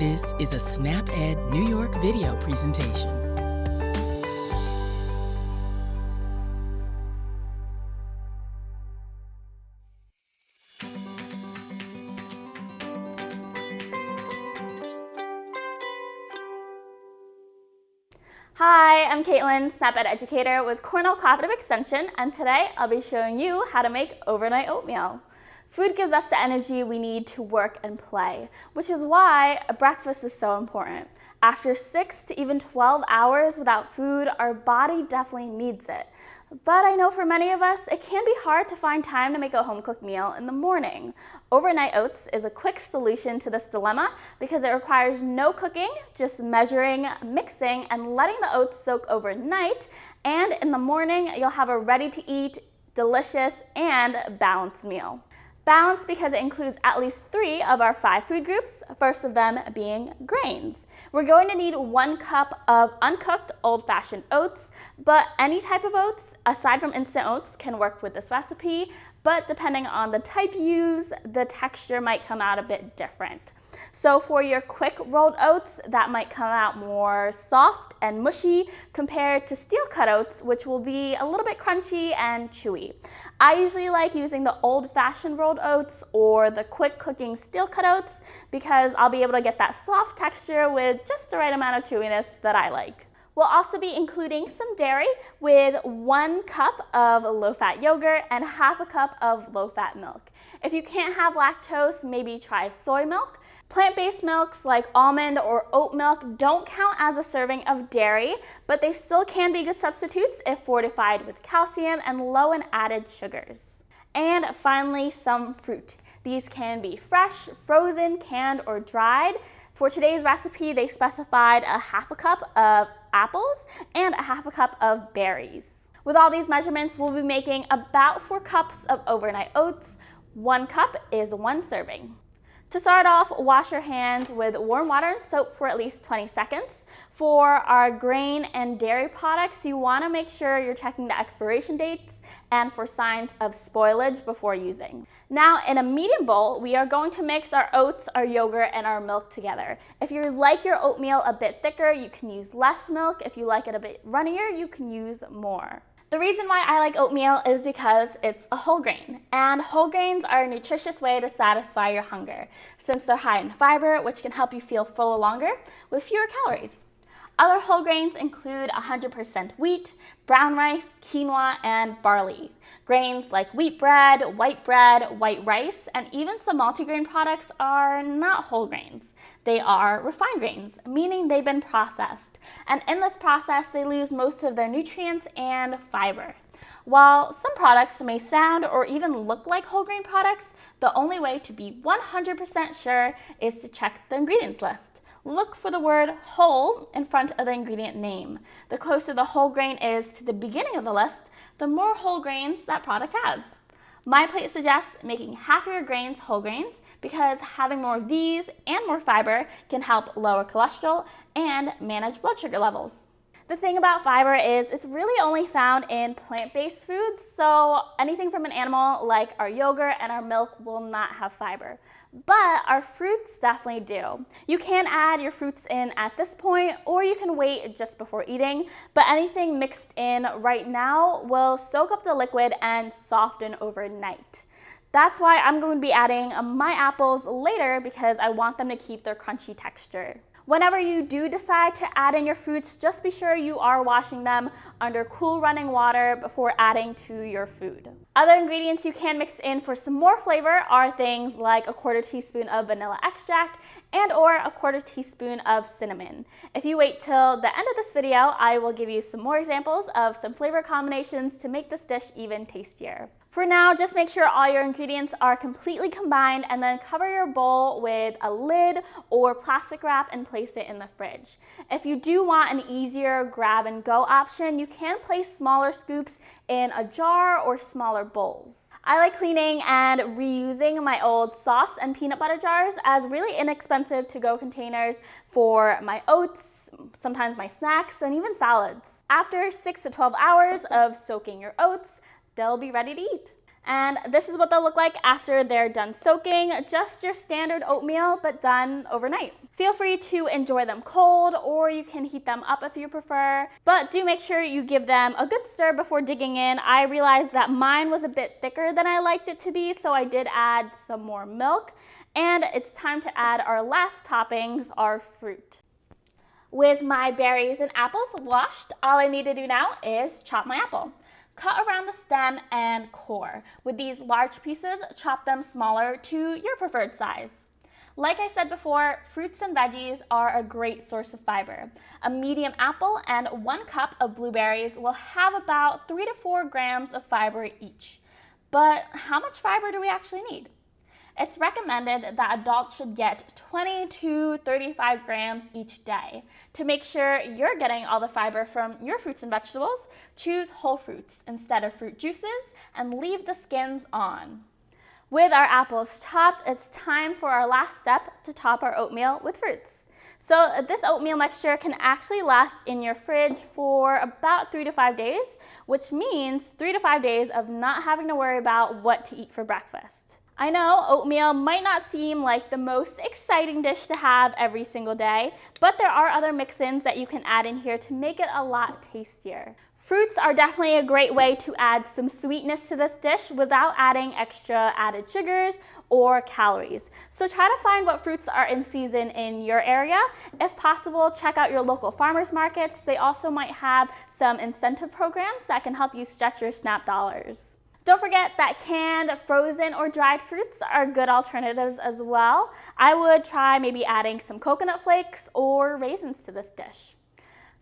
This is a SnapEd New York video presentation. Hi, I'm Caitlin, SnapEd educator with Cornell Cooperative Extension, and today I'll be showing you how to make overnight oatmeal. Food gives us the energy we need to work and play, which is why a breakfast is so important. After 6 to even 12 hours without food, our body definitely needs it. But I know for many of us, it can be hard to find time to make a home-cooked meal in the morning. Overnight oats is a quick solution to this dilemma because it requires no cooking, just measuring, mixing, and letting the oats soak overnight. And in the morning, you'll have a ready-to-eat, delicious, and balanced meal. Balanced because it includes at least 3 of our 5 food groups, first of them being grains. We're going to need 1 cup of uncooked old-fashioned oats, but any type of oats, aside from instant oats, can work with this recipe, but depending on the type you use, the texture might come out a bit different. So for your quick rolled oats, that might come out more soft and mushy compared to steel cut oats, which will be a little bit crunchy and chewy. I usually like using the old-fashioned rolled oats or the quick cooking steel cut oats because I'll be able to get that soft texture with just the right amount of chewiness that I like. We'll also be including some dairy with 1 cup of low-fat yogurt and half a cup of low-fat milk. If you can't have lactose, maybe try soy milk. Plant-based milks like almond or oat milk don't count as a serving of dairy, but they still can be good substitutes if fortified with calcium and low in added sugars. And finally, some fruit. These can be fresh, frozen, canned, or dried. For today's recipe, they specified a half a cup of apples and a half a cup of berries. With all these measurements, we'll be making about 4 cups of overnight oats. 1 cup is 1 serving. To start off, wash your hands with warm water and soap for at least 20 seconds. For our grain and dairy products, you want to make sure you're checking the expiration dates and for signs of spoilage before using. Now, in a medium bowl, we are going to mix our oats, our yogurt, and our milk together. If you like your oatmeal a bit thicker, you can use less milk. If you like it a bit runnier, you can use more. The reason why I like oatmeal is because it's a whole grain, and whole grains are a nutritious way to satisfy your hunger, since they're high in fiber, which can help you feel fuller longer with fewer calories. Other whole grains include 100% wheat, brown rice, quinoa, and barley. Grains like wheat bread, white rice, and even some multigrain products are not whole grains. They are refined grains, meaning they've been processed. And in this process, they lose most of their nutrients and fiber. While some products may sound or even look like whole grain products, the only way to be 100% sure is to check the ingredients list. Look for the word whole in front of the ingredient name. The closer the whole grain is to the beginning of the list, the more whole grains that product has. My plate suggests making half of your grains whole grains because having more of these and more fiber can help lower cholesterol and manage blood sugar levels. The thing about fiber is it's really only found in plant-based foods, so anything from an animal like our yogurt and our milk will not have fiber. But our fruits definitely do. You can add your fruits in at this point, or you can wait just before eating, but anything mixed in right now will soak up the liquid and soften overnight. That's why I'm going to be adding my apples later because I want them to keep their crunchy texture. Whenever you do decide to add in your fruits, just be sure you are washing them under cool running water before adding to your food. Other ingredients you can mix in for some more flavor are things like a 1/4 teaspoon of vanilla extract and or a 1/4 teaspoon of cinnamon. If you wait till the end of this video, I will give you some more examples of some flavor combinations to make this dish even tastier. For now, just make sure all your ingredients are completely combined and then cover your bowl with a lid or plastic wrap and place it in the fridge. If you do want an easier grab and go option, you can place smaller scoops in a jar or smaller bowls. I like cleaning and reusing my old sauce and peanut butter jars as really inexpensive to-go containers for my oats, sometimes my snacks, and even salads. After 6 to 12 hours of soaking your oats, they'll be ready to eat. And this is what they'll look like after they're done soaking, just your standard oatmeal, but done overnight. Feel free to enjoy them cold, or you can heat them up if you prefer, but do make sure you give them a good stir before digging in. I realized that mine was a bit thicker than I liked it to be, so I did add some more milk. And it's time to add our last toppings, our fruit. With my berries and apples washed, all I need to do now is chop my apple. Cut around the stem and core. With these large pieces, chop them smaller to your preferred size. Like I said before, fruits and veggies are a great source of fiber. A medium apple and 1 cup of blueberries will have about 3 to 4 grams of fiber each. But how much fiber do we actually need? It's recommended that adults should get 20 to 35 grams each day. To make sure you're getting all the fiber from your fruits and vegetables, choose whole fruits instead of fruit juices and leave the skins on. With our apples chopped, it's time for our last step to top our oatmeal with fruits. So this oatmeal mixture can actually last in your fridge for about 3 to 5 days, which means 3 to 5 days of not having to worry about what to eat for breakfast. I know oatmeal might not seem like the most exciting dish to have every single day, but there are other mix-ins that you can add in here to make it a lot tastier. Fruits are definitely a great way to add some sweetness to this dish without adding extra added sugars or calories. So try to find what fruits are in season in your area. If possible, check out your local farmers markets. They also might have some incentive programs that can help you stretch your SNAP dollars. Don't forget that canned, frozen, or dried fruits are good alternatives as well. I would try maybe adding some coconut flakes or raisins to this dish.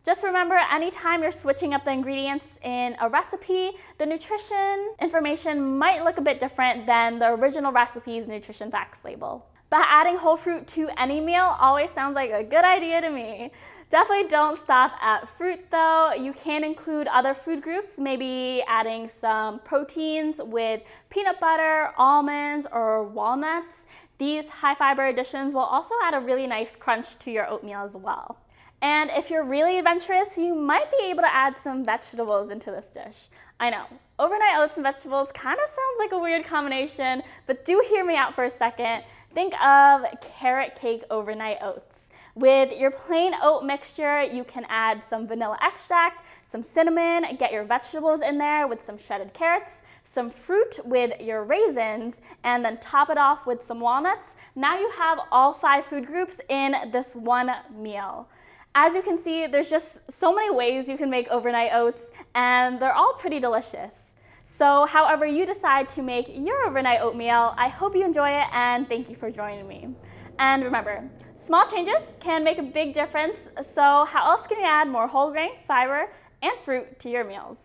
Just remember, anytime you're switching up the ingredients in a recipe, the nutrition information might look a bit different than the original recipe's nutrition facts label. But adding whole fruit to any meal always sounds like a good idea to me. Definitely don't stop at fruit though. You can include other food groups, maybe adding some proteins with peanut butter, almonds, or walnuts. These high fiber additions will also add a really nice crunch to your oatmeal as well. And if you're really adventurous, you might be able to add some vegetables into this dish. I know, overnight oats and vegetables kind of sounds like a weird combination, but do hear me out for a second. Think of carrot cake overnight oats. With your plain oat mixture, you can add some vanilla extract, some cinnamon, get your vegetables in there with some shredded carrots, some fruit with your raisins, and then top it off with some walnuts. Now you have all 5 food groups in this one meal. As you can see, there's just so many ways you can make overnight oats, and they're all pretty delicious. So however you decide to make your overnight oatmeal, I hope you enjoy it, and thank you for joining me. And remember, small changes can make a big difference, so how else can you add more whole grain, fiber, and fruit to your meals?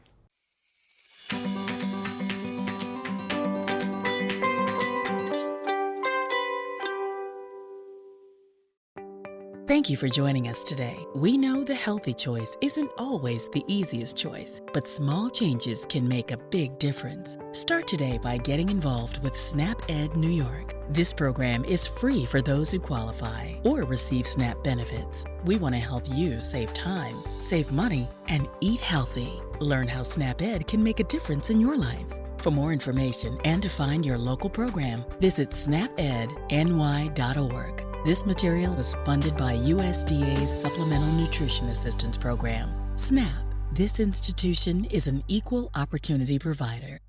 Thank you for joining us today. We know the healthy choice isn't always the easiest choice, but small changes can make a big difference. Start today by getting involved with SNAP Ed New York. This program is free for those who qualify or receive SNAP benefits. We want to help you save time, save money, and eat healthy. Learn how SNAP Ed can make a difference in your life. For more information and to find your local program, visit snapedny.org. This material is funded by USDA's Supplemental Nutrition Assistance Program. SNAP. This institution is an equal opportunity provider.